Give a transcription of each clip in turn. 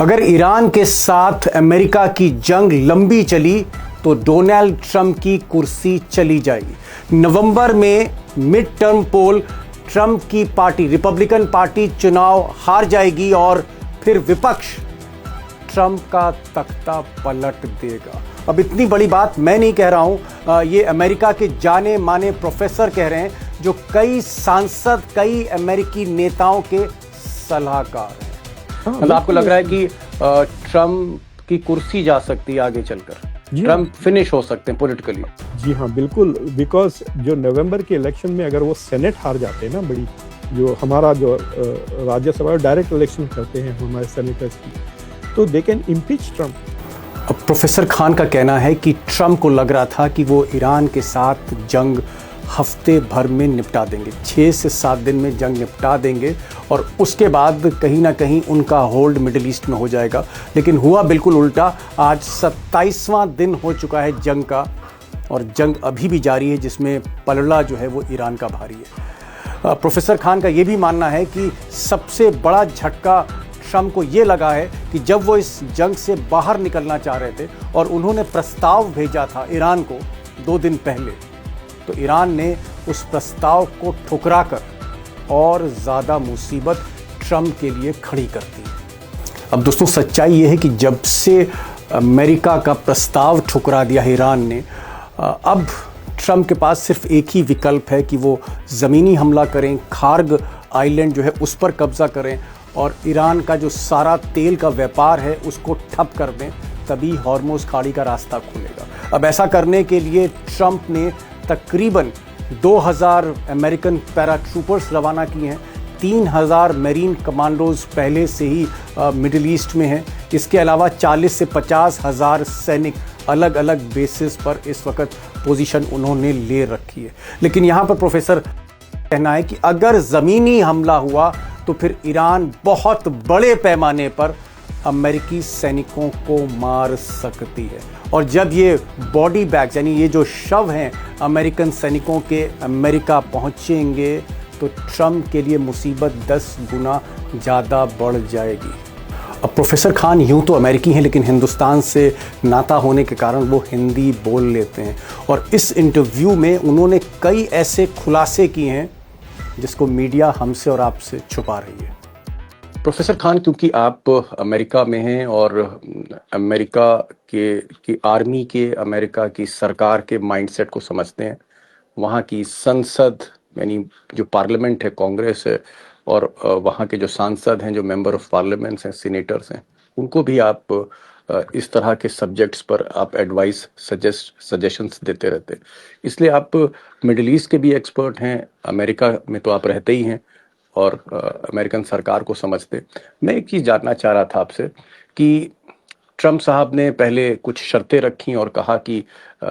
अगर ईरान के साथ अमेरिका की जंग लंबी चली तो डोनाल्ड ट्रंप की कुर्सी चली जाएगी। नवंबर में मिड टर्म पोल ट्रंप की पार्टी रिपब्लिकन पार्टी चुनाव हार जाएगी और फिर विपक्ष ट्रंप का तख्ता पलट देगा। अब इतनी बड़ी बात मैं नहीं कह रहा हूं, ये अमेरिका के जाने माने प्रोफेसर कह रहे हैं, जो कई सांसद, कई अमेरिकी नेताओं के सलाहकार हैं। मतलब आपको लग रहा है कि ट्रंप की कुर्सी जा सकती है आगे चलकर, ट्रंप फिनिश हो सकते हैं पॉलिटिकली? जी हाँ, बिल्कुल। बिकॉज जो नवंबर के इलेक्शन में अगर वो सेनेट हार जाते हैं ना, बड़ी जो हमारा जो राज्यसभा डायरेक्ट इलेक्शन करते हैं हमारे सेनेटर्स की, तो दे कैन इम्पीच ट्रंप। अब प्रोफेसर खान का कहना है कि ट्रंप को लग रहा था कि वो ईरान के साथ जंग हफ्ते भर में निपटा देंगे, 6 से 7 दिन में जंग निपटा देंगे और उसके बाद कहीं ना कहीं उनका होल्ड मिडिल ईस्ट में हो जाएगा। लेकिन हुआ बिल्कुल उल्टा। आज 27वां दिन हो चुका है जंग का और जंग अभी भी जारी है, जिसमें पलड़ा जो है वो ईरान का भारी है। प्रोफेसर खान का ये भी मानना है कि सबसे बड़ा झटका ट्रंप को ये लगा है कि जब वो इस जंग से बाहर निकलना चाह रहे थे और उन्होंने प्रस्ताव भेजा था ईरान को 2 दिन पहले, तो ईरान ने उस प्रस्ताव को ठुकरा कर और ज़्यादा मुसीबत ट्रंप के लिए खड़ी कर दी। अब दोस्तों, सच्चाई ये है कि जब से अमेरिका का प्रस्ताव ठुकरा दिया ईरान ने, अब ट्रंप के पास सिर्फ एक ही विकल्प है कि वो ज़मीनी हमला करें, खार्ग आइलैंड जो है उस पर कब्ज़ा करें और ईरान का जो सारा तेल का व्यापार है उसको ठप कर दें, तभी हॉर्मुज़ खाड़ी का रास्ता खुलेगा। अब ऐसा करने के लिए ट्रंप ने तकरीबन 2000 अमेरिकन पैराट्रूपर्स रवाना किए हैं। 3000 मेरीन कमांडोज पहले से ही मिडिल ईस्ट में हैं। इसके अलावा 40 से 50 हज़ार सैनिक अलग अलग बेसिस पर इस वक्त पोजीशन उन्होंने ले रखी है। लेकिन यहाँ पर प्रोफेसर कहना है कि अगर ज़मीनी हमला हुआ तो फिर ईरान बहुत बड़े पैमाने पर अमेरिकी सैनिकों को मार सकती है और जब ये बॉडी बैग्स यानी ये जो शव हैं अमेरिकन सैनिकों के अमेरिका पहुंचेंगे तो ट्रंप के लिए मुसीबत 10 गुना ज़्यादा बढ़ जाएगी। अब प्रोफेसर खान यूं तो अमेरिकी हैं, लेकिन हिंदुस्तान से नाता होने के कारण वो हिंदी बोल लेते हैं और इस इंटरव्यू में उन्होंने कई ऐसे खुलासे किए हैं जिसको मीडिया हमसे और आपसे छुपा रही है। प्रोफेसर खान, क्योंकि आप अमेरिका में हैं और अमेरिका की आर्मी के, अमेरिका की सरकार के माइंडसेट को समझते हैं, वहाँ की संसद यानी जो पार्लियामेंट है, कांग्रेस है, और वहाँ के जो सांसद हैं, जो मेंबर ऑफ पार्लियामेंट्स हैं, सीनेटर्स हैं, उनको भी आप इस तरह के सब्जेक्ट्स पर आप एडवाइस, सजेशंस देते रहते हैं। इसलिए आप मिडिल ईस्ट के भी एक्सपर्ट हैं, अमेरिका में तो आप रहते ही हैं और अमेरिकन सरकार को समझते। मैं एक चीज़ जानना चाह रहा था आपसे कि ट्रंप साहब ने पहले कुछ शर्तें रखी और कहा कि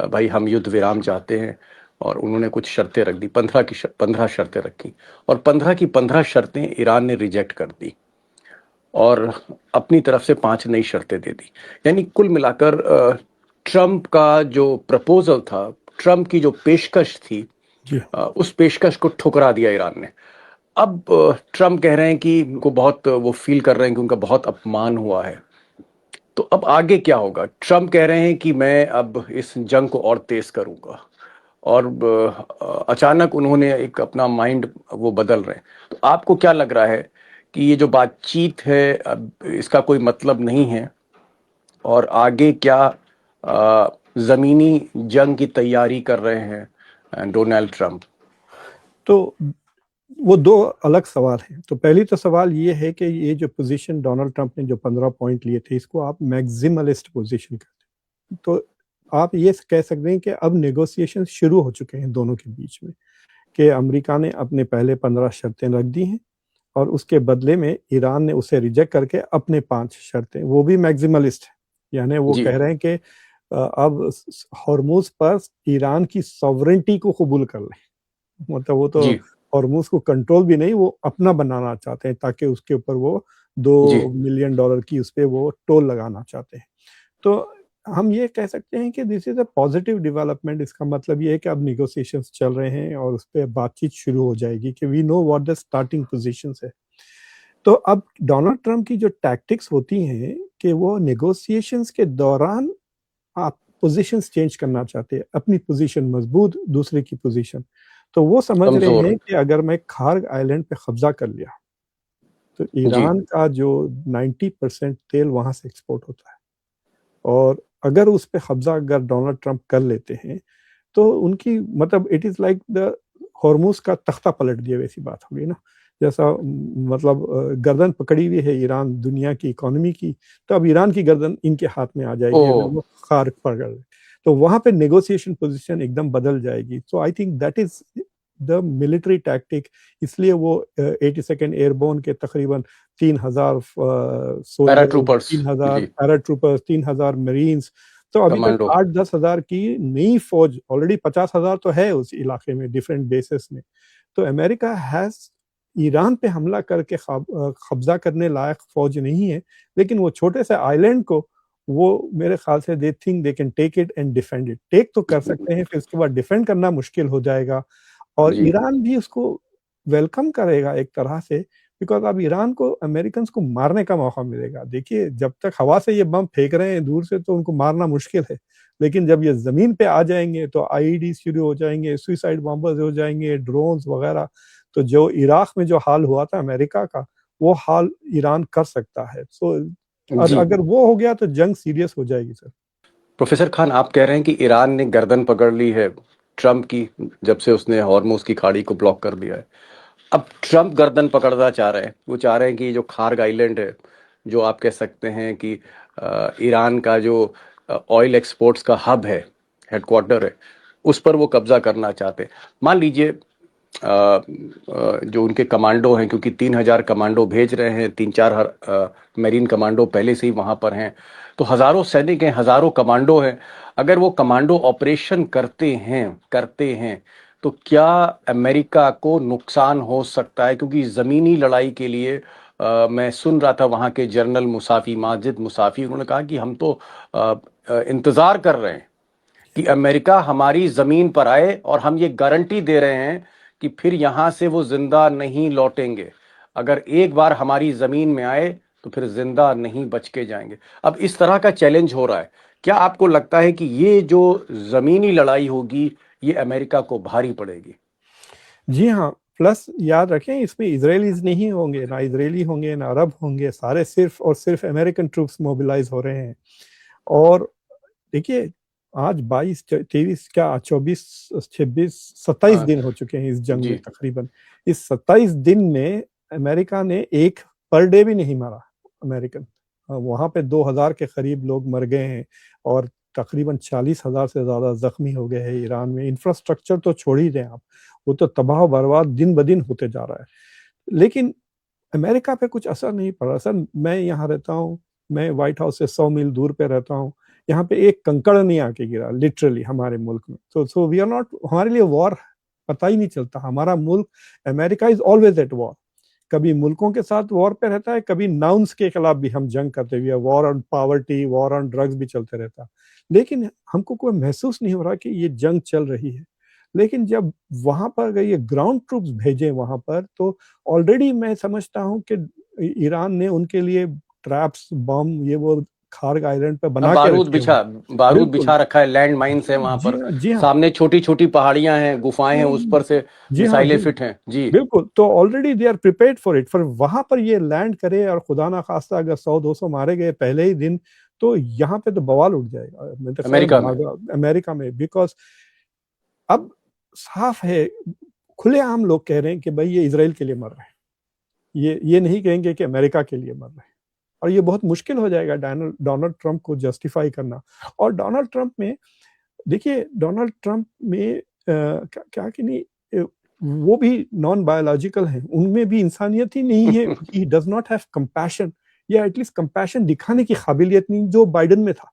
भाई हम युद्ध विराम चाहते हैं, और उन्होंने कुछ शर्तें रख दी, 15 शर्तें रखी और 15 की 15 शर्तें ईरान ने रिजेक्ट कर दी और अपनी तरफ से 5 नई शर्तें दे दी। यानी कुल मिलाकर ट्रंप का जो प्रपोजल था, ट्रंप की जो पेशकश थी, उस पेशकश को ठुकरा दिया ईरान ने। अब ट्रंप कह रहे हैं कि उनको बहुत, वो फील कर रहे हैं कि उनका बहुत अपमान हुआ है। तो अब आगे क्या होगा? ट्रंप कह रहे हैं कि मैं अब इस जंग को और तेज करूंगा और अचानक उन्होंने एक अपना माइंड वो बदल रहे हैं। तो आपको क्या लग रहा है कि ये जो बातचीत है अब इसका कोई मतलब नहीं है और आगे क्या जमीनी जंग की तैयारी कर रहे हैं डोनाल्ड ट्रंप? तो वो 2 अलग सवाल हैं। तो पहली तो सवाल ये है कि ये जो पोजीशन डोनाल्ड ट्रंप ने जो 15 पॉइंट लिए थे, इसको आप मैक्सिमलिस्ट पोजीशन कहते हैं। तो आप ये कह सकते हैं कि अब नेगोशिएशन शुरू हो चुके हैं दोनों के बीच में, कि अमेरिका ने अपने पहले 15 शर्तें रख दी हैं और उसके बदले में ईरान ने उसे रिजेक्ट करके अपने 5 शर्तें, वो भी मैक्सिमलिस्ट है। यानी वो कह रहे हैं कि अब हॉर्मुज़ पर ईरान की सॉवरेंटी को कबूल कर लें। मतलब वो तो हॉर्मुज़ को कंट्रोल भी नहीं, वो अपना बनाना चाहते हैं ताकि उसके ऊपर वो $2 मिलियन की उस पर वो टोल लगाना चाहते हैं। तो हम ये कह सकते हैं कि this is a positive development. इसका मतलब ये है कि अब निगोशिएशंस चल रहे हैं और उस पर बातचीत शुरू हो जाएगी कि we know what the starting positions है। तो अब डोनाल्ड ट्रंप की जो टैक्टिक्स होती हैं कि वो नेगोशिएशंस के दौरान आप पोजीशंस चेंज करना चाहते हैं, अपनी पोजीशन मजबूत, दूसरे की पोजीशन। तो वो समझ रहे कमजोर। हैं कि अगर मैं खार्ग आइलैंड पे कब्जा कर लिया तो जी ईरान का जो 90% तेल वहां से एक्सपोर्ट होता है, और अगर उस पे कब्जा अगर डोनाल्ड ट्रंप कर लेते हैं तो उनकी मतलब it is like the Hormuz का तख्ता पलट दिया वैसी बात हो गई ना। जैसा मतलब गर्दन पकड़ी हुई है ईरान दुनिया की इकोनॉमी की, तो अब ईरान की गर्दन इनके हाथ में आ ओ जाएगी अगर वो खार्ग पकड़ ले, तो वहां पे नेगोशिएशन पोजीशन एकदम बदल जाएगी। So I think that is the military tactic. इसलिए वो 82nd एयरबोर्न के तकरीबन 3,000 सोल्जर, पैराट्रूपर्स। 3,000 जी पैराट्रूपर्स, 3,000 मरीन्स, तो अभी तक कमांडो। 8-10 हजार की नई फौज, ऑलरेडी 50,000 तो है उस इलाके में डिफरेंट बेसिस में। तो अमेरिका हैज ईरान पे हमला करके कब्जा करने लायक फौज नहीं है, लेकिन वो छोटे से आइलैंड को वो मेरे ख्याल से they think they can take it and defend it. Take तो कर सकते हैं, फिर उसके बाद डिफेंड करना मुश्किल हो जाएगा, और जी ईरान भी उसको वेलकम करेगा एक तरह से, बिकॉज अब ईरान को अमेरिकन को मारने का मौका मिलेगा। देखिए जब तक हवा से ये बम फेंक रहे हैं दूर से तो उनको मारना मुश्किल है, लेकिन जब ये जमीन पे आ जाएंगे तो आईईडी शुरू हो जाएंगे, सुइसाइड बॉम्बर्स हो जाएंगे, ड्रोन्स वगैरह। तो जो इराक में जो हाल हुआ था अमेरिका का, वो हाल ईरान कर सकता है। सो जी। अगर वो हो गया तो जंग सीरियस हो जाएगी सर। प्रोफेसर खान, आप कह रहे हैं कि ईरान ने गर्दन पकड़ ली है ट्रंप की, जब से उसने हॉर्मुज की खाड़ी को ब्लॉक कर दिया है। अब ट्रंप गर्दन पकड़ना चाह रहे हैं, वो चाह रहे हैं कि जो खार्ग आइलैंड है, जो आप कह सकते हैं कि ईरान का जो ऑयल एक्सपोर्ट्स का हब है, हेडक्वार्टर है, उस पर वो कब्जा करना चाहते हैं। मान लीजिए जो उनके कमांडो हैं, क्योंकि 3,000 कमांडो भेज रहे हैं, 3-4 मेरीन कमांडो पहले से ही वहां पर हैं, तो हजारों सैनिक हैं, हजारों कमांडो हैं। अगर वो कमांडो ऑपरेशन करते हैं तो क्या अमेरिका को नुकसान हो सकता है? क्योंकि ज़मीनी लड़ाई के लिए मैं सुन रहा था वहाँ के जनरल मुसाफी, माजिद मुसाफी, उन्होंने कहा कि हम तो इंतज़ार कर रहे हैं कि अमेरिका हमारी ज़मीन पर आए, और हम ये गारंटी दे रहे हैं कि फिर यहाँ से वो जिंदा नहीं लौटेंगे। अगर एक बार हमारी ज़मीन में आए तो फिर जिंदा नहीं बच के जाएंगे। अब इस तरह का चैलेंज हो रहा है। क्या आपको लगता है कि ये जो ज़मीनी लड़ाई होगी, ये अमेरिका को भारी पड़ेगी? जी हाँ, प्लस याद रखें इसमें इजरायलीज नहीं होंगे, ना इजरायली होंगे ना अरब होंगे, सारे सिर्फ और सिर्फ अमेरिकन ट्रूप्स मोबिलाइज हो रहे हैं। और देखिए आज 22 23 क्या 24 26 27 हाँ दिन हो चुके हैं इस जंग में जी। तकरीबन। इस 27 दिन में अमेरिका ने एक पर डे भी नहीं मारा अमेरिकन। वहां पे 2,000 के करीब लोग मर गए हैं, और तकरीबन 40,000 से ज्यादा जख्मी हो गए हैं ईरान में। इंफ्रास्ट्रक्चर तो छोड़ ही दें आप, वो तो तबाह बर्बाद दिन ब दिन होते जा रहा है। लेकिन अमेरिका पे कुछ असर नहीं पड़ा सर। मैं यहाँ रहता हूँ, मैं व्हाइट हाउस से 100 मील दूर पे रहता हूँ, यहाँ पे एक कंकड़ नहीं आके गिरा लिटरली हमारे मुल्क में। सो वी आर नॉट, हमारे लिए वॉर पता ही नहीं चलता। हमारा मुल्क, America is always at war. कभी मुल्कों के साथ वॉर पे रहता है, कभी नाउन्स के खिलाफ भी हम जंग करते हुए, war on poverty, war on drugs भी चलते रहता। लेकिन हमको कोई महसूस नहीं हो रहा कि ये जंग चल रही है। लेकिन जब वहां पर अगर ये ग्राउंड ट्रूप्स भेजे वहां पर, तो ऑलरेडी मैं समझता हूं कि ईरान ने उनके लिए ट्रैप्स, बम, ये वो खार्ग आइलैंड पे हाँ, बना के रखे हुए। बारूद बिल्कुल। बिछा रखा है, लैंड माइन्स है वहां जी पर। हाँ, जी हाँ। सामने छोटी छोटी पहाड़ियां हैं, गुफाएं हैं, उस पर से जी हाँ, मिसाइलें जी फिट हैं। जी बिल्कुल। तो already they are prepared for it. फिर वहां पर ये लैंड करे और खुदा ना खास्ता अगर 100-200 मारे गए पहले ही दिन, तो यहाँ पे तो बवाल उठ जाएगा मेरे ख्याल अमेरिका में। अमेरिका में। बिकॉज अब साफ है, खुलेआम लोग कह रहे हैं कि भाई ये इसराइल के लिए मर रहे हैं, ये नहीं कहेंगे कि अमेरिका के लिए मर रहे हैं। और ये बहुत मुश्किल हो जाएगा डोनाल्ड ट्रंप को जस्टिफाई करना। और डोनाल्ड ट्रंप में, देखिए डोनाल्ड ट्रंप में क्या कि नहीं, वो भी नॉन बायोलॉजिकल हैं, उनमें भी इंसानियत ही नहीं है। He does not have compassion, या एटलीस्ट कंपैशन दिखाने की काबिलियत नहीं जो बाइडन में था।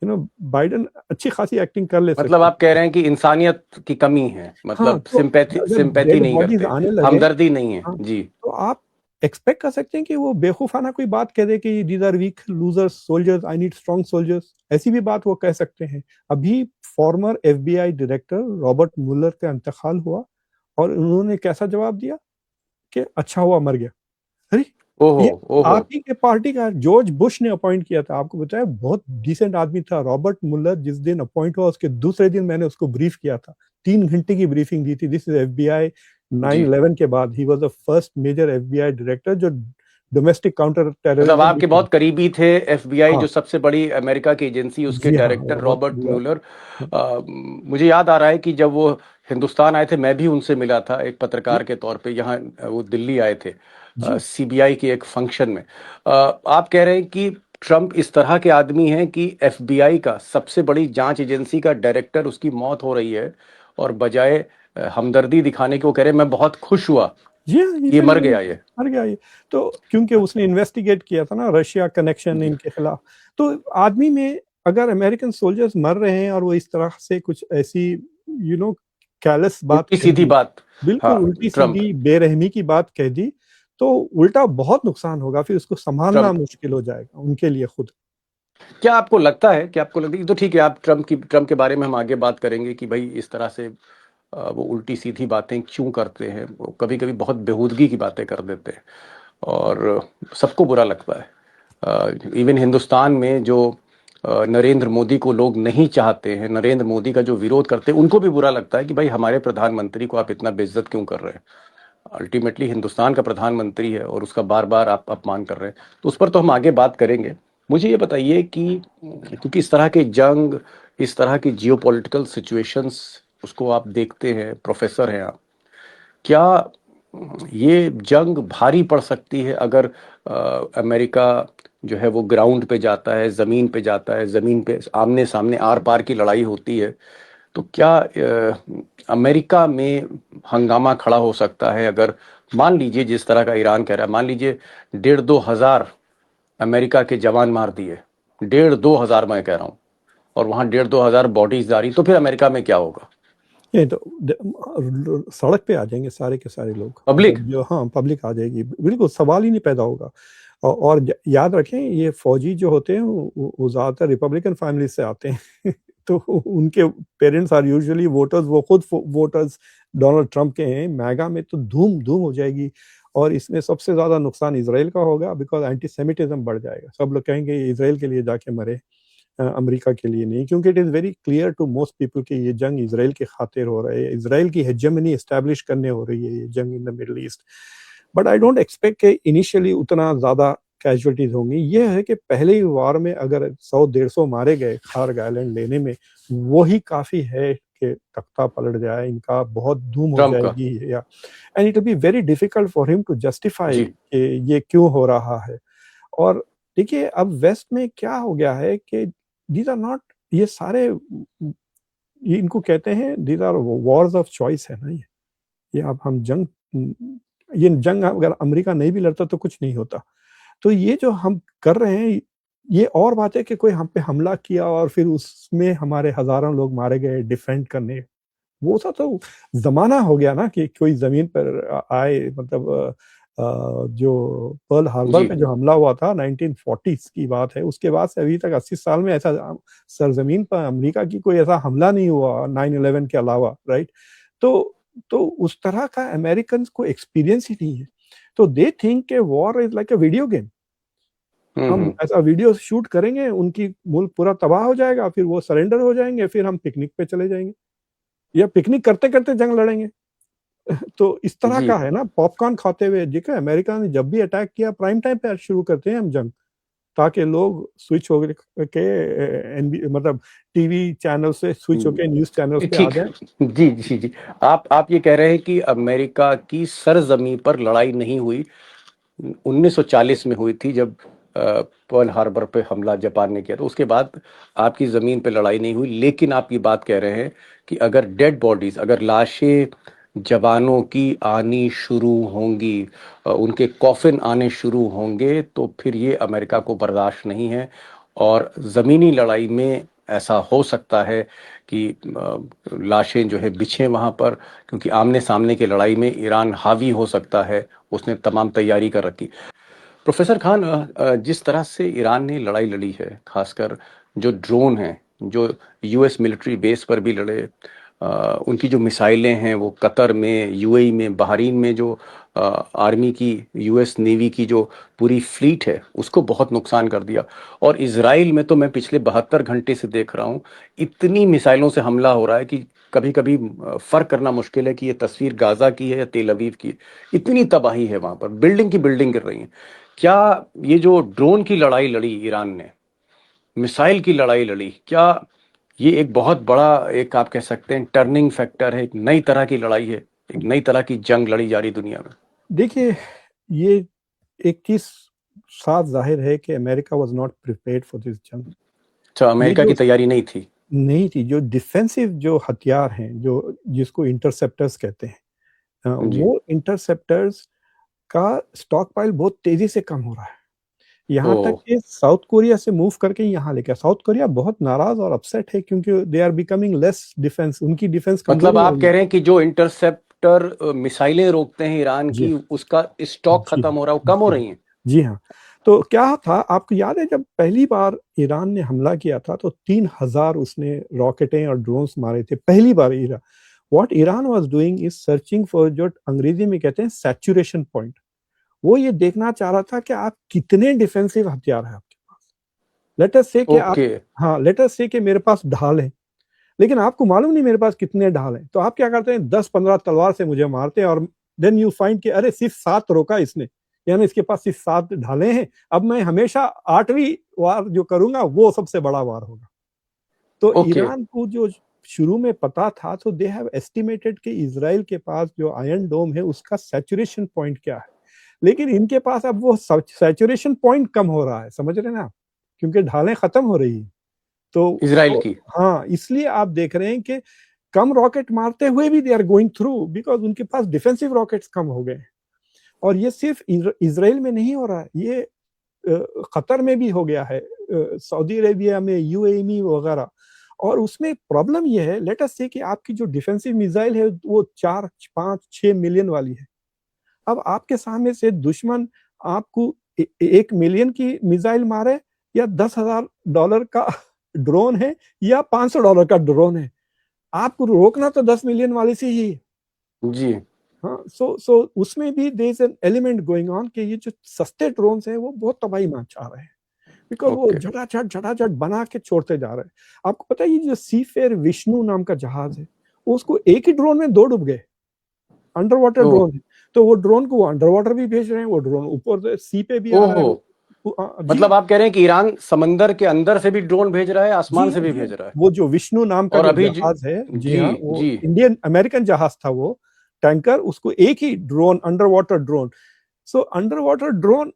बाइडन अच्छी खासी एक्टिंग कर ले मतलब सकते आप कह थे। रहे हैं कि इंसानियत की कमी है, हाँ, मतलब तो सिंपैथी अगर सिंपैथी डेड नहीं बॉडीज करते, आने लगे, हमदर्दी नहीं है। हाँ, जी तो आप एक्सपेक्ट कर सकते हैं कि वो बेवकूफाना कोई बात कह दे कि these are weak losers soldiers, I need strong soldiers. ऐसी भी बात वो कह सकते हैं। अभी former FBI director Robert Mueller का इंतकाल हुआ, और उन्होंने कैसा जवाब दिया कि अच्छा हुआ मर गया। अरे ओहो ये ओहो। आप ही के पार्टी का जॉर्ज बुश ने अपॉइंट किया था, आपको बताया, बहुत डिसेंट आदमी था रॉबर्ट मुलर। जिस दिन अपॉइंट हुआ उसके दूसरे दिन मैंने उसको ब्रीफ किया था, 3 घंटे की ब्रीफिंग दी थी। दिस इज एफबीआई जी, 9/11 के बाद ही was the first major FBI director जो डोमेस्टिक काउंटर मतलब टेररिज्म। आपके बहुत करीबी थे। एफबीआई हाँ जो सबसे बड़ी अमेरिका की एजेंसी, उसके जी हाँ, director Robert Robert Mueller. Muller. मुझे याद आ रहा है कि जब वो हिंदुस्तान आए थे, मैं भी उनसे मिला था एक पत्रकार के तौर पे। यहाँ वो दिल्ली आए थे जी सीबीआई के एक फंक्शन में। आप कह रहे हैं कि ट्रम्प इस तरह के आदमी हैं कि एफबीआई का, सबसे बड़ी जांच एजेंसी का डायरेक्टर, उसकी मौत हो रही है और बजाय हमदर्दी दिखाने के वो कह रहे हैं मैं बहुत खुश हुआ जी हाँ, कि ये मर इसीलिए गया ये। मर गया ये। तो क्योंकि उसने इन्वेस्टिगेट किया था ना रशिया कनेक्शन जी, इनके खिलाफ। तो आदमी में अगर अमेरिकन सोल्जर्स मर रहे हैं और वो इस तरह से कुछ ऐसी कैलस बात उल्टी कह सीधी दी, बात। बिल्कुल हाँ, उल्टी ट्रम्प। सीधी बेरहमी की बात कह दी, तो उल्टा बहुत नुकसान होगा, फिर उसको संभालना ट्रम्प, मुश्किल हो जाएगा उनके लिए खुद। क्या आपको लगता है, क्या आपको लगता है, तो ठीक है, आप ट्रम्प के बारे में हम आगे बात करेंगे कि भाई इस तरह से वो उल्टी सीधी बातें क्यों करते हैं, वो कभी कभी बहुत बेहूदगी की बातें कर देते हैं और सबको बुरा लगता है। इवन हिंदुस्तान में जो नरेंद्र मोदी को लोग नहीं चाहते हैं, नरेंद्र मोदी का जो विरोध करते हैं, उनको भी बुरा लगता है कि भाई हमारे प्रधानमंत्री को आप इतना बेइज्जत क्यों कर रहे हैं। अल्टीमेटली हिंदुस्तान का प्रधानमंत्री है और उसका बार बार आप अपमान कर रहे हैं। तो उस पर तो हम आगे बात करेंगे। मुझे ये बताइए कि क्योंकि इस तरह के जंग, इस तरह की जियोपॉलिटिकल सिचुएशंस, उसको आप देखते हैं, प्रोफेसर हैं आप, क्या ये जंग भारी पड़ सकती है अगर अमेरिका जो है वो ग्राउंड पे जाता है, जमीन पे जाता है, जमीन पे आमने सामने आर पार की लड़ाई होती है, तो क्या अमेरिका में हंगामा खड़ा हो सकता है अगर मान लीजिए जिस तरह का ईरान कह रहा है, मान लीजिए 1,500-2,000 अमेरिका के जवान मार दिए, 1,500-2,000 मैं कह रहा हूँ, और वहां 1,500-2,000 बॉडीज जा रही, तो फिर अमेरिका में क्या होगा? ये तो सड़क पे आ जाएंगे सारे के सारे लोग, पब्लिक। मतलब जो, हाँ पब्लिक आ जाएगी, बिल्कुल सवाल ही नहीं पैदा होगा। और याद रखें ये फौजी जो होते हैं वो ज्यादातर रिपब्लिकन फैमिली से आते हैं तो उनके पेरेंट्स आर यूजुअली वोटर्स, वो खुद वोटर्स डोनाल्ड ट्रंप के हैं। मैगा में तो धूम धूम हो जाएगी। और इसमें सबसे ज्यादा नुकसान इसराइल का होगा, बिकॉज एंटीसेमिटिज्म बढ़ जाएगा। सब लोग कहेंगे इसराइल के लिए जाके मरे, अमेरिका के लिए नहीं, क्योंकि it is very clear to most people कि ये जंग इसराइल के खातिर हो रहा है, इसराइल की हेजेमनी एस्टैब्लिश करने हो रही है ये जंग in the middle east. But I don't expect कि इनिशियली उतना ज़्यादा कैजुअलिटीज होंगी। ये है कि पहले ही वार में अगर 100-150 मारे गए खार्ग आइलैंड लेने में, वो ही काफ़ी है कि तख्ता पलट जाए इनका, बहुत धूम हो ट्रम्प का। जाएगी। या and it will be very difficult for him to justify जी, कि ये क्यों हो रहा है। और देखिए अब वेस्ट में क्या हो गया है कि दीज आर नॉट, ये सारे, ये इनको कहते हैं these are wars of choice है ना ये आप हम जंग, ये जंग अगर अमेरिका नहीं भी लड़ता तो कुछ नहीं होता। तो ये जो हम कर रहे हैं, ये और बात है कि कोई हम पे हमला किया और फिर उसमें हमारे हजारों लोग मारे गए डिफेंड करने, वो सा तो जमाना हो गया ना कि कोई जमीन पर आए, मतलब जो पर्ल हार्बर जी, पे जो हमला हुआ था 1940s की बात है, उसके बाद से अभी तक 80 साल में ऐसा सरजमीन पर अमेरिका की कोई ऐसा हमला नहीं हुआ 9/11 के अलावा, राइट। तो तो उस तरह का अमेरिकन को एक्सपीरियंस ही नहीं है। तो दे थिंक के war is like a video game. हम हम्म। ऐसा वीडियो शूट करेंगे, उनकी मुल्क पूरा तबाह हो जाएगा, फिर वो सरेंडर हो जाएंगे, फिर हम पिकनिक पे चले जाएंगे या पिकनिक करते करते जंग लड़ेंगे। तो इस तरह जी, का है ना, पॉपकॉर्न खाते हुए। देखा अमेरिका ने जब भी अटैक किया प्राइम टाइम पे शुरू करते हैं हम जंग, ताकि लोग स्विच हो के मतलब टीवी चैनल से स्विच होके न्यूज चैनल्स पे आ ठीक। जाए। जी, जी, जी। आप ये कह रहे हैं कि अमेरिका की सरजमी पर लड़ाई नहीं हुई, 1940 में हुई थी जब पर्ल हार्बर पे हमला जापान ने किया, तो उसके बाद आपकी ज़मीन पे लड़ाई नहीं हुई। लेकिन आप ये बात कह रहे हैं कि अगर डेड बॉडीज, अगर लाशें जवानों की आनी शुरू होंगी, उनके कॉफिन आने शुरू होंगे, तो फिर ये अमेरिका को बर्दाश्त नहीं है और ज़मीनी लड़ाई में ऐसा हो सकता है कि लाशें जो है बिछें वहाँ पर, क्योंकि आमने सामने की लड़ाई में ईरान हावी हो सकता है, उसने तमाम तैयारी कर रखी। प्रोफेसर खान, जिस तरह से ईरान ने लड़ाई लड़ी है, खासकर जो ड्रोन हैं, जो यूएस मिलिट्री बेस पर भी लड़े, उनकी जो मिसाइलें हैं वो कतर में, यूएई में, बहरीन में जो आर्मी की, यूएस नेवी की जो पूरी फ्लीट है उसको बहुत नुकसान कर दिया। और इजराइल में तो मैं पिछले 72 घंटे से देख रहा हूँ, इतनी मिसाइलों से हमला हो रहा है कि कभी कभी फर्क करना मुश्किल है कि ये तस्वीर गाजा की है या तेल अवीव की। इतनी तबाही है वहां पर, बिल्डिंग की बिल्डिंग गिर रही है। क्या ये जो ड्रोन की लड़ाई लड़ी ईरान ने, मिसाइल की लड़ाई लड़ी, क्या ये एक बहुत बड़ा, एक आप कह सकते हैं टर्निंग फैक्टर है, एक नई तरह की लड़ाई है, एक नई तरह की जंग लड़ी जा रही दुनिया में? देखिए, ये एक चीज साफ जाहिर है कि America was not prepared for this जंग। अच्छा, ये अमेरिका जो की तैयारी नहीं थी? नहीं थी, जो डिफेंसिव जो हथियार हैं, जो जिसको इंटरसेप्टर्स कहते हैं, जी। वो इंटरसेप्टर्स का स्टॉक पाइल बहुत तेजी से कम हो रहा है। ओ, यहाँ तक कि साउथ कोरिया से मूव करके यहाँ लेके, साउथ कोरिया बहुत नाराज और अपसेट है क्योंकि they are becoming less defence, उनकी डिफेंस मतलब कमजोर हो आप रही कह है। रहे हैं कि जो इंटरसेप्टर मिसाइलें रोकते हैं ईरान जी की, उसका स्टॉक जी खत्म हो रहा है, वो कम हो जी रही हैं? जी हाँ। तो क्या था, आपको याद है जब पहली बार ईरान ने हमला किया था तो 3,000 उसने रॉकेटें और ड्रोन्स मारे थे पहली बार। Iran, what Iran was doing is searching for, जो अंग्रेजी में कहते हैं सैचुरेशन पॉइंट। वो ये देखना चाह रहा था कि आप कितने डिफेंसिव हथियार है आपके पास। लेट अस से कि आप, ओके। हाँ लेट अस से कि मेरे पास ढाल है, लेकिन आपको मालूम नहीं मेरे पास कितने ढाल हैं। तो आप क्या करते हैं, 10-15 तलवार से मुझे मारते हैं और देन यू फाइंड कि अरे सिर्फ 7 रोका इसने, यानी इसके पास सिर्फ 7 ढाले हैं। अब मैं हमेशा 8वीं वार जो करूंगा वो सबसे बड़ा वार होगा। तो ओके। ईरान को जो शुरू में पता था, तो दे हैव एस्टिमेटेड कि इजराइल के पास जो आयरन डोम है उसका सैचुरेशन पॉइंट क्या है। लेकिन इनके पास अब वो सैचुरेशन पॉइंट कम हो रहा है, समझ रहे हैं ना, क्योंकि ढालें खत्म हो रही है। इजराइल तो की? हाँ, इसलिए आप देख रहे हैं कि कम रॉकेट मारते हुए भी they are going through, because उनके पास डिफेंसिव रॉकेट्स कम हो गए। और ये सिर्फ इजराइल में नहीं हो रहा है, ये कतर में भी हो गया है, सऊदी अरेबिया में, यूएई में वगैरह। और उसमें प्रॉब्लम यह है, लेट अस से कि आपकी जो डिफेंसिव मिसाइल है वो 4-5-6 मिलियन वाली है। अब आपके सामने से दुश्मन आपको 1 मिलियन की मिसाइल मारे, या $10,000 का ड्रोन है, या $500 का ड्रोन है, आपको रोकना तो 10 मिलियन वाले से ही है। जी। हाँ, सो उसमें भी there is an element going on कि ये जो सस्ते ड्रोन्स हैं वो बहुत तबाही मचा रहे हैं, बिकॉज वो ओके। झटाझट बना के छोड़ते जा रहे हैं। आपको पता है ये जो सी फेयर विष्णु नाम का जहाज है, उसको एक ही ड्रोन में 2 डूब गए, अंडर वाटर ओ, ड्रोन है। तो वो ड्रोन को अंडर वाटर भी भेज रहे हैं, वो ड्रोन ऊपर सी पे भी आ रहा है। ओहो, जी मतलब आप कह रहे हैं कि ईरान समंदर के अंदर से भी ड्रोन भेज रहा है, आसमान जी से भी जी, भेज रहा है? वो जो विष्णु नाम का और जो अभी जहाज है, जी जी हाँ, वो जी। इंडियन अमेरिकन जहाज था, वो टैंकर, उसको एक ही drone, underwater drone. So underwater drone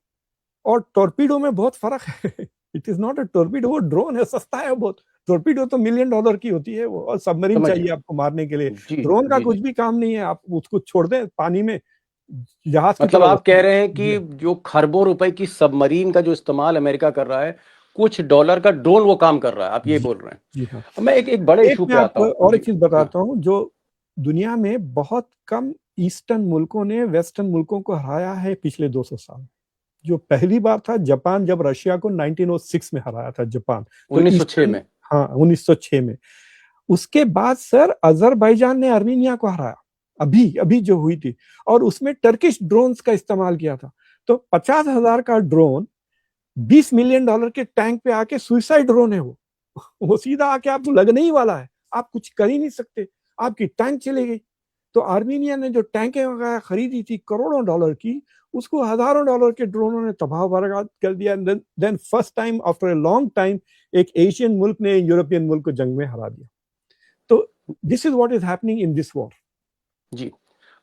और टॉर्पीडो में बहुत फर्क है। It is not a torpedo, वो ड्रोन है, सस्ता है बहुत। टॉर्पीडो तो $1 मिलियन की होती है वो, और सबमरीन समझ चाहिए गया। आपको मारने के लिए। जी ड्रोन का जी कुछ जी। भी काम नहीं है, आप उसको छोड़ दें पानी में, जहाज की मतलब तरह आप कह वो। रहे हैं जी कि जो खरबों रुपए की सबमरीन का जो इस्तेमाल अमेरिका कर रहा है, कुछ डॉलर का ड्रोन वो काम कर रहा है, आप ये जी बोल रहे हैं? जी हाँ। अब मैं एक बड़े एक इशू मैं पे आता आपको हूँ और जी। एक चीज हाँ। बताता हूँ, जो दुनिया में बहुत कम ईस्टर्न मुल्कों ने वेस्टर्न मुल्कों को हराया है पिछले 200 साल। जो पहली बार था जापान, जब रशिया को 1906 में हराया था जापान, तो 1906 ईस्टर्न, में? हाँ 1906 में। उसके बाद सर अजरबैजान ने अर्मीनिया को हराया, अभी अभी जो हुई थी, और उसमें टर्किश ड्रोन्स का इस्तेमाल किया था। तो 50,000 का ड्रोन $20 मिलियन के टैंक पे आके, सुइसाइड ड्रोन है वो सीधा आके आपको लगने ही वाला है, आप कुछ कर ही नहीं सकते, आपकी टैंक चली गई। तो आर्मीनिया ने जो टैंकें वगैरह खरीदी थी करोड़ों डॉलर की, उसको हजारों डॉलर के ड्रोनों ने तबाह बर्बाद कर दिया। Then first time after a long time एक एशियन मुल्क ने यूरोपियन मुल्क को जंग में हरा दिया। तो this is what is happening in this war. जी।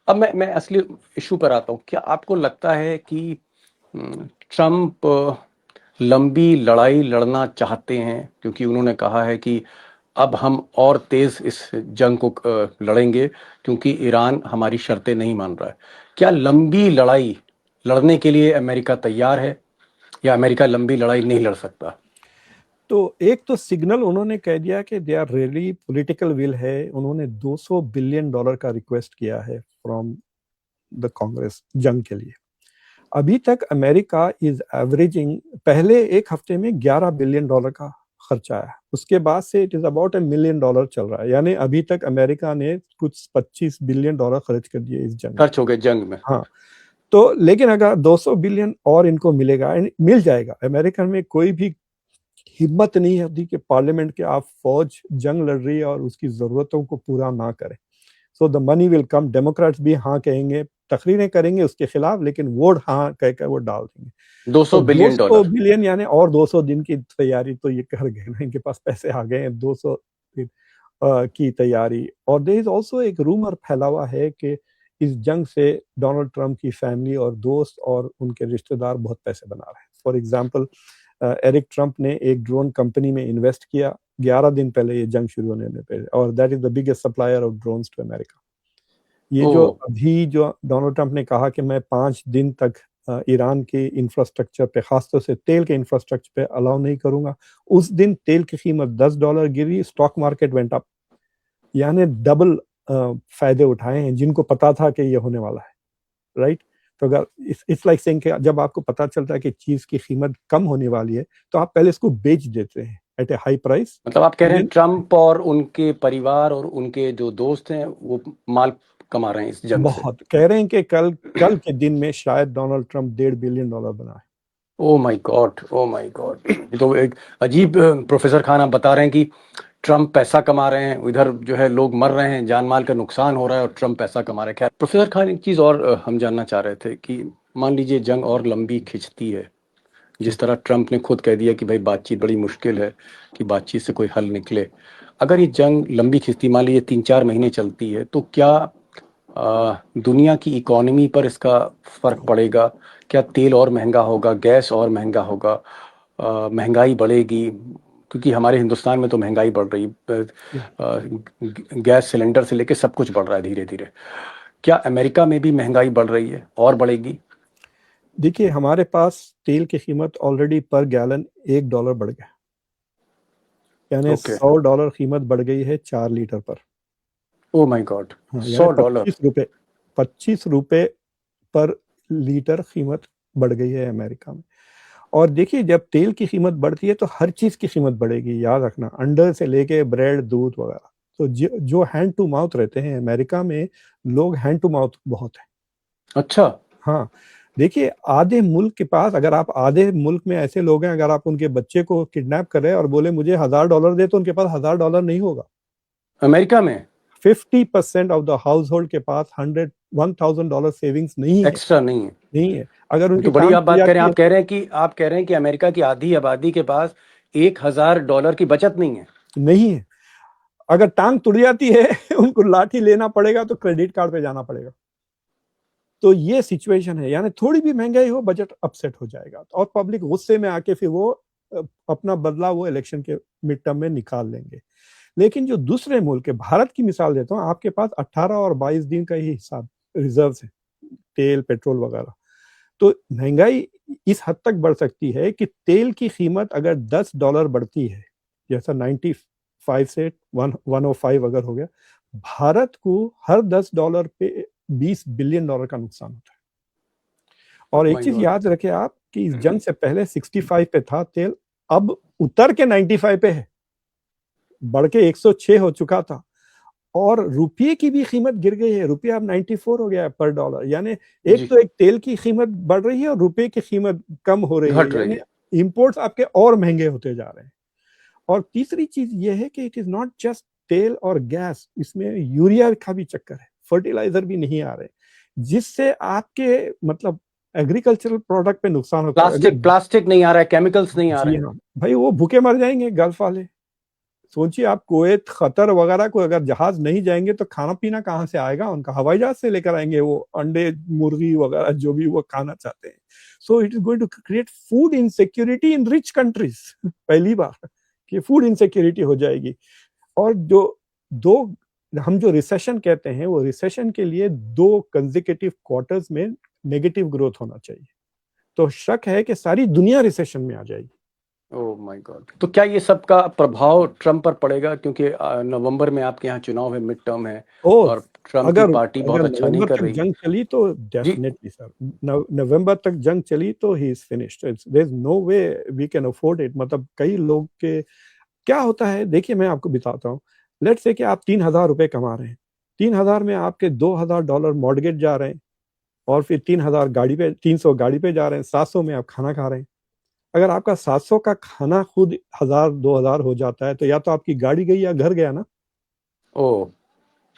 अब मैं असली इशू पर आता हूँ। क्या आपको लगता है कि ट्रम्प लंबी लड़ाई लड़ना चाहते हैं, क्योंकि उन्होंने कहा है कि अब हम और तेज इस जंग को लड़ेंगे क्योंकि ईरान हमारी शर्तें नहीं मान रहा है? क्या लंबी लड़ाई लड़ने के लिए अमेरिका तैयार है, या अमेरिका लंबी लड़ाई नहीं लड़ सकता? तो एक तो सिग्नल उन्होंने कह दिया कि they are really political will है। उन्होंने $200 बिलियन का रिक्वेस्ट किया है फ्रॉम द कांग्रेस जंग के लिए। अभी तक अमेरिका इज एवरेजिंग, पहले एक हफ्ते में $11 बिलियन का खर्चा आया, उसके बाद से इट इज अबाउट $1 मिलियन चल रहा है, यानी अभी तक अमेरिका ने कुछ $25 बिलियन खर्च कर दिए इस जंग, खर्च हो गए जंग में। हाँ, तो लेकिन अगर 200 बिलियन और इनको मिलेगा, मिल जाएगा, अमेरिका में कोई भी हिम्मत नहीं होती कि पार्लियामेंट के आप फौज जंग लड़ रही है और उसकी जरूरतों को पूरा ना करें। So the money will come, Democrats भी हाँ कहेंगे, तकरीरें करेंगे उसके खिलाफ, लेकिन वोट हाँ कहकर वो डाल देंगे। 200 बिलियन 200 डॉलर बिलियन यानी और 200 दिन की तैयारी तो ये कर गए ना, इनके पास पैसे आ गए हैं 200 दिन की तैयारी। और देयर इज ऑल्सो एक रूमर फैला हुआ है कि इस जंग से डोनाल्ड ट्रंप की फैमिली और दोस्त और उनके रिश्तेदार बहुत पैसे बना रहे हैं। फॉर एग्जाम्पल एरिक ट्रंप ने एक ड्रोन कंपनी में इन्वेस्ट किया 11 दिन पहले ये जंग शुरू होने में पहले, और that is the biggest supplier of drones to America. ये जो अभी जो डोनाल्ड ट्रंप ने कहा कि मैं 5 दिन तक ईरान के इंफ्रास्ट्रक्चर पे, खासतौर से तेल के इंफ्रास्ट्रक्चर पे अलाउ नहीं करूंगा, उस दिन तेल की कीमत $10 गिरी, स्टॉक मार्केट वेंट अप, यानी डबल फायदे उठाए हैं जिनको पता था कि ये होने वाला है, राइट। तो अगर इट्स लाइक सेइंग कि जब आपको पता चलता है कि चीज की कीमत कम होने वाली है तो आप पहले इसको बेच देते हैं एट ए हाई प्राइस। मतलब आप कह रहे हैं ट्रंप और उनके परिवार और उनके जो दोस्त हैं वो माल कमा रहे हैं इस जंग से। बहुत कह रहे हैं कि कल के दिन में शायद डोनाल्ड ट्रंप $1.5 बिलियन बनाए। Oh my God, oh my God, ये तो एक अजीब। प्रोफेसर खान आप बता रहे हैं कि ट्रंप पैसा कमा रहे हैं, इधर जो है लोग मर रहे हैं, जान माल का नुकसान हो रहा है और ट्रंप पैसा कमा रहे हैं। खैर प्रोफेसर खान, एक चीज़ और हम जानना चाह रहे थे कि मान लीजिए जंग और लंबी खिंचती है, जिस तरह ट्रंप ने खुद कह दिया कि भाई बातचीत बड़ी मुश्किल है कि बातचीत से कोई हल निकले। अगर ये जंग लंबी खिंचती, मान लीजिए 3-4 महीने चलती है, तो क्या दुनिया की इकोनॉमी पर इसका फर्क पड़ेगा? क्या तेल और महंगा होगा, गैस और महंगा होगा, महंगाई बढ़ेगी? क्योंकि हमारे हिंदुस्तान में तो महंगाई बढ़ रही है, गैस सिलेंडर से लेके सब कुछ बढ़ रहा है धीरे धीरे। क्या अमेरिका में भी महंगाई बढ़ रही है और बढ़ेगी? देखिए, हमारे पास तेल की कीमत ऑलरेडी पर गैलन $1 बढ़ गया, यानी $100 कीमत बढ़ गई है 4 लीटर पर। ओ माय गॉड, $100, 25 रुपए पर लीटर कीमत बढ़ गई है अमेरिका में। और देखिए, जब तेल की कीमत बढ़ती है तो हर चीज की कीमत बढ़ेगी, याद रखना, अंडर से लेके ब्रेड, दूध वगैरह। तो जो हैंड टू माउथ रहते हैं अमेरिका में, लोग हैंड टू माउथ बहुत है। अच्छा, हाँ, देखिए, आधे मुल्क के पास, अगर आप आधे मुल्क में ऐसे लोग हैं, अगर आप उनके बच्चे को किडनैप कर रहे हैं और बोले मुझे $1000 दे, तो उनके पास $1000 नहीं होगा अमेरिका में 50% ऑफ द हाउस होल्ड के पास $1,000 सेविंग्स नहीं है, एक्स्ट्रा नहीं है। अगर उनकी तो बड़ी आप बात कह रहे हैं, आप कह रहे हैं कि अमेरिका की आधी आबादी के पास $1000 की बचत नहीं है। अगर टांग टूट जाती है उनको लाठी लेना पड़ेगा, तो क्रेडिट कार्ड पे जाना पड़ेगा। तो ये सिचुएशन है, यानी थोड़ी भी महंगाई हो, बजट अपसेट हो जाएगा और पब्लिक गुस्से में आके फिर वो अपना बदला वो इलेक्शन के मिड टर्म में निकाल लेंगे। लेकिन जो दूसरे मुल्क है, भारत की मिसाल देता हूँ, आपके पास 18 और 22 दिन का ही हिसाब रिजर्व है, तेल, पेट्रोल वगैरह। तो महंगाई इस हद तक बढ़ सकती है कि तेल की कीमत अगर $10 बढ़ती है, जैसा 95 से 105 अगर हो गया, भारत को हर $10 पे $20 बिलियन का नुकसान होता है। और एक चीज याद रखें आप कि इस जंग से पहले 65 पे था तेल, अब उतर के 95 पे है, बढ़ के 106 हो चुका था। और रुपये की भी कीमत गिर गई है, रुपया अब 94 हो गया है पर डॉलर। यानी एक तो एक तेल की कीमत बढ़ रही है और रुपये की कीमत कम हो रही है, यानी इंपोर्ट्स आपके और महंगे होते जा रहे हैं। और तीसरी चीज ये है कि इट इज नॉट जस्ट तेल और गैस, इसमें यूरिया का भी चक्कर है, फर्टिलाइजर भी नहीं आ रहे, जिससे आपके मतलब एग्रीकल्चरल प्रोडक्ट पे नुकसान होता है। प्लास्टिक नहीं आ रहा है, केमिकल्स नहीं आ रहे हैं। भाई वो भूखे मर जाएंगे गल्फ वाले। सोचिए आप, कुवैत, कतर वगैरह को अगर जहाज नहीं जाएंगे तो खाना पीना कहाँ से आएगा उनका? हवाई जहाज से लेकर आएंगे वो अंडे, मुर्गी वगैरह जो भी वो खाना चाहते हैं। So it is going to create food insecurity in rich countries. पहली बार कि फूड इनसिक्योरिटी हो जाएगी। और हम जो रिसेशन कहते हैं, वो रिसेशन के लिए 2 कंसेक्यूटिव क्वार्टर्स में नेगेटिव ग्रोथ होना चाहिए। तो शक है कि सारी दुनिया रिसेशन में आ जाएगी। Oh my God. तो क्या ये सब का प्रभाव ट्रंप पर पड़ेगा? क्योंकि नवंबर में आपके यहाँ चुनाव है, मिड टर्म है, और ट्रंप की पार्टी बहुत अच्छा नहीं कर रही। जंग चली तो डेफिनेटली सर, नवंबर तक जंग चली तो he is finished. There is no way we can afford it. मतलब कई लोग के क्या होता है, देखिए मैं आपको बताता हूँ। लेट्स से कि आप 3,000 रुपए कमा रहे हैं, 3,000 में आपके $2,000 मॉर्गेज जा रहे हैं, और फिर 3,000 गाड़ी पे, 300 गाड़ी पे जा रहे हैं, 700 में आप खाना खा रहे हैं। अगर आपका 700 का खाना खुद 1,000 2,000 हो जाता है, तो या तो आपकी गाड़ी गई या घर गया ना। ओह,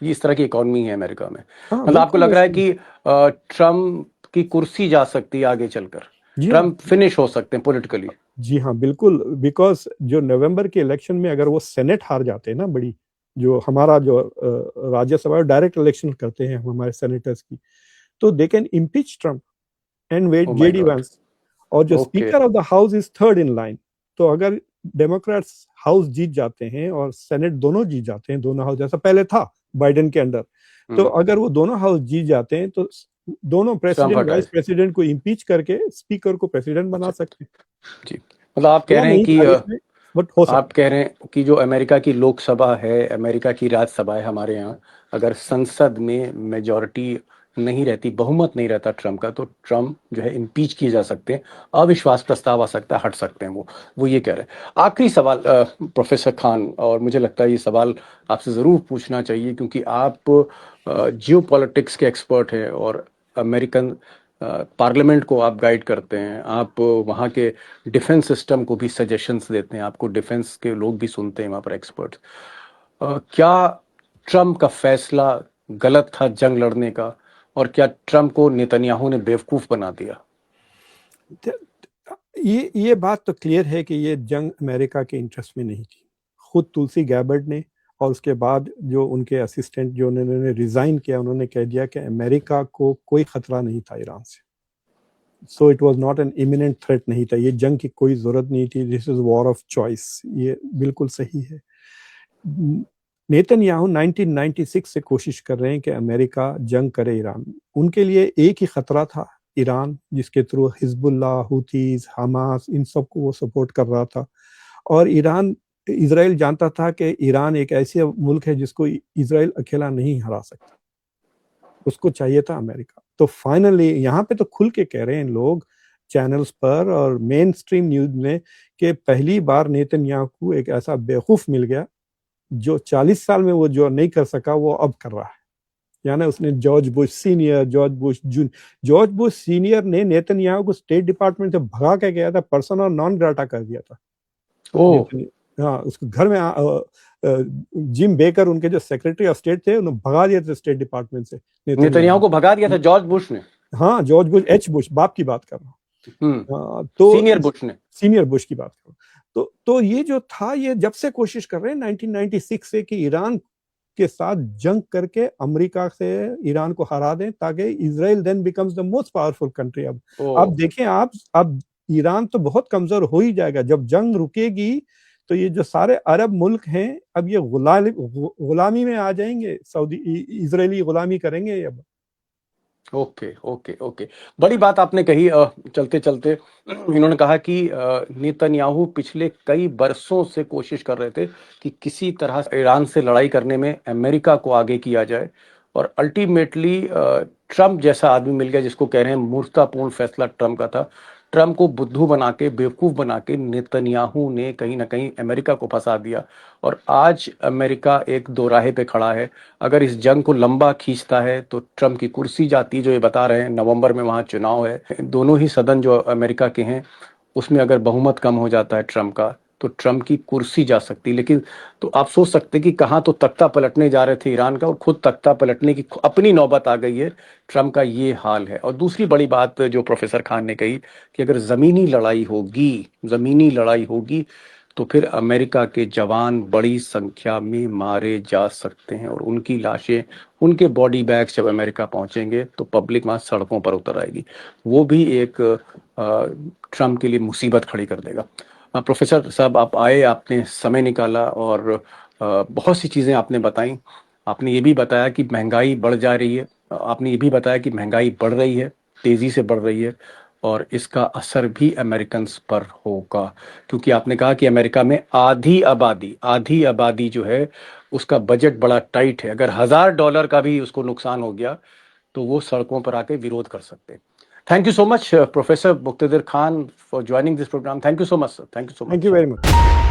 ये इस तरह की इकोनॉमी है अमेरिका में। हाँ मतलब आपको बिल्कुल लग रहा है वैसे ही। कि ट्रम्प की कुर्सी जा सकती है आगे चलकर, जी हाँ। ट्रम्प फिनिश हो सकते हैं पॉलिटिकली। जी हाँ बिल्कुल, बिकॉज जो नवंबर के इलेक्शन में अगर वो सेनेट हार जाते हैं ना, बड़ी जो हमारा जो राज्यसभा डायरेक्ट इलेक्शन करते हैं हम हमारे सेनेटर्स की, तो they can impeach Trump and wait oh my JD God. Vance. और जो okay. Speaker of the house is third in line. तो अगर डेमोक्रेट्स हाउस जीत जाते हैं और सेनेट दोनों जीत जाते हैं, दोनों हाउस जैसा पहले था बाइडेन के अंडर, तो अगर वो दोनों हाउस जीत जाते हैं तो दोनों ट्रम्प प्रेसिडेंट हटाए। वाइस प्रेसिडेंट को इम्पीच करके स्पीकर को प्रेसिडेंट बना अच्छा। सकते हैं। जी, मतलब आप कह वो रहे हैं नहीं कि तारीख में, बट हो सकता आप कह रहे हैं कि जो अमेरिका की लोकसभा है, अमेरिका की राज्यसभा है हमारे यहाँ, अगर संसद में मेजॉरिटी नहीं रहती, बहुमत नहीं रहता ट्रम्प का, तो ट्रम्प जो है इम्पीच किए जा सकते हैं, अविश्वास प्रस्ताव आ सकता है, हट सकते हैं वो ये कह रहे हैं। आखिरी सवाल प्रोफेसर खान, और मुझे लगता है ये सवाल आपसे ज़रूर पूछना चाहिए क्योंकि आप जियो पॉलिटिक्स के एक्सपर्ट हैं और अमेरिकन पार्लियामेंट को आप गाइड करते हैं, आप वहाँ के डिफेंस सिस्टम को भी सजेशंस देते हैं, आपको डिफेंस के लोग भी सुनते हैं वहाँ पर एक्सपर्ट्स। क्या ट्रम्प का फैसला गलत था जंग लड़ने का, और क्या ट्रम्प को नेतन्याहू ने बेवकूफ़ बना दिया? है। ये बात तो क्लियर है कि ये जंग अमेरिका के इंटरेस्ट में नहीं थी। खुद तुलसी गैबर्ड ने, और उसके बाद जो उनके असिस्टेंट जो उन्होंने रिजाइन किया, उन्होंने कह दिया कि अमेरिका को कोई खतरा नहीं था ईरान से। So it was not an imminent threat, नहीं था, ये जंग की कोई जरूरत नहीं थी। This is war of choice, ये बिल्कुल सही है। नेतन्याहू 1996 से कोशिश कर रहे हैं कि अमेरिका जंग करे ईरान। उनके लिए एक ही खतरा था, ईरान, जिसके थ्रू हिजबुल्ला, हुतीज, हमास, इन सबको वो सपोर्ट कर रहा था। और ईरान, इसराइल जानता था कि ईरान एक ऐसे मुल्क है जिसको इसराइल अकेला नहीं हरा सकता, उसको चाहिए था अमेरिका। तो फाइनली यहाँ पे तो खुल के कह रहे हैं लोग चैनल्स पर और मेन स्ट्रीम न्यूज में कि पहली बार नेतन्याहू को एक ऐसा बेवकूफ मिल गया जो 40 साल में वो जो नहीं कर सका वो अब कर रहा है। यानी उसने George Bush senior, George Bush senior ने नेतन्याहू को स्टेट डिपार्टमेंट से भगा के गया था, पर्सन और नॉन ग्राटा कर दिया था। ओह। हाँ, उसके घर में जिम बेकर, उनके जो सेक्रेटरी ऑफ स्टेट थे, उन्हें भगा दिया था स्टेट डिपार्टमेंट से नेतन्याहू नेतन्याहू। को भगा दिया था जॉर्ज बुश ने? हाँ, जॉर्ज बुश, एच बुश, बाप की बात कर रहा हूँ। तो सीनियर बुश ने। सीनियर बुश की बात कर रहा हूँ। तो ये जो था, ये जब से कोशिश कर रहे हैं 1996 से कि ईरान के साथ जंग करके अमेरिका से ईरान को हरा दें, ताकि Israel then becomes the most powerful country. अब देखें आप, अब ईरान तो बहुत कमजोर हो ही जाएगा जब जंग रुकेगी। तो ये जो सारे अरब मुल्क हैं, अब ये गुलामी में आ जाएंगे, सऊदी इजरायली गुलामी करेंगे अब। ओके ओके ओके, बड़ी बात आपने कही। चलते चलते इन्होंने कहा कि नेतन्याहू पिछले कई बरसों से कोशिश कर रहे थे कि किसी तरह ईरान से लड़ाई करने में अमेरिका को आगे किया जाए, और अल्टीमेटली ट्रम्प जैसा आदमी मिल गया जिसको कह रहे हैं मूर्खतापूर्ण फैसला ट्रम्प का था। ट्रम्प को बुद्धू बना के, बेवकूफ़ बना के नेतन्याहू ने कहीं ना कहीं अमेरिका को फंसा दिया, और आज अमेरिका एक दोराहे पे खड़ा है। अगर इस जंग को लंबा खींचता है तो ट्रम्प की कुर्सी जाती है, जो ये बता रहे हैं। नवंबर में वहाँ चुनाव है, दोनों ही सदन जो अमेरिका के हैं उसमें अगर बहुमत कम हो जाता है ट्रम्प का, तो ट्रम्प की कुर्सी जा सकती है। लेकिन तो आप सोच सकते हैं कि कहाँ तो तख्ता पलटने जा रहे थे ईरान का, और खुद तख्ता पलटने की अपनी नौबत आ गई है। ट्रम्प का ये हाल है। और दूसरी बड़ी बात जो प्रोफेसर खान ने कही कि अगर ज़मीनी लड़ाई होगी तो फिर अमेरिका के जवान बड़ी संख्या में मारे जा सकते हैं, और उनकी लाशें, उनके बॉडी बैग्स जब अमेरिका पहुंचेंगे तो पब्लिक वहां सड़कों पर उतर आएगी। वो भी एक ट्रम्प के लिए मुसीबत खड़ी कर देगा। प्रोफेसर साहब, आप आए, आपने समय निकाला, और बहुत सी चीज़ें आपने बताई। आपने ये भी बताया कि महंगाई बढ़ जा रही है, आपने ये भी बताया कि महंगाई बढ़ रही है, तेज़ी से बढ़ रही है, और इसका असर भी अमेरिकन पर होगा, क्योंकि आपने कहा कि अमेरिका में आधी आबादी जो है उसका बजट बड़ा टाइट है। अगर $1,000 का भी उसको नुकसान हो गया तो वो सड़कों पर आके विरोध कर सकते हैं। Thank you so much professor Muqtadir Khan for joining this program. Thank you so much sir, thank you so thank you much. Very much.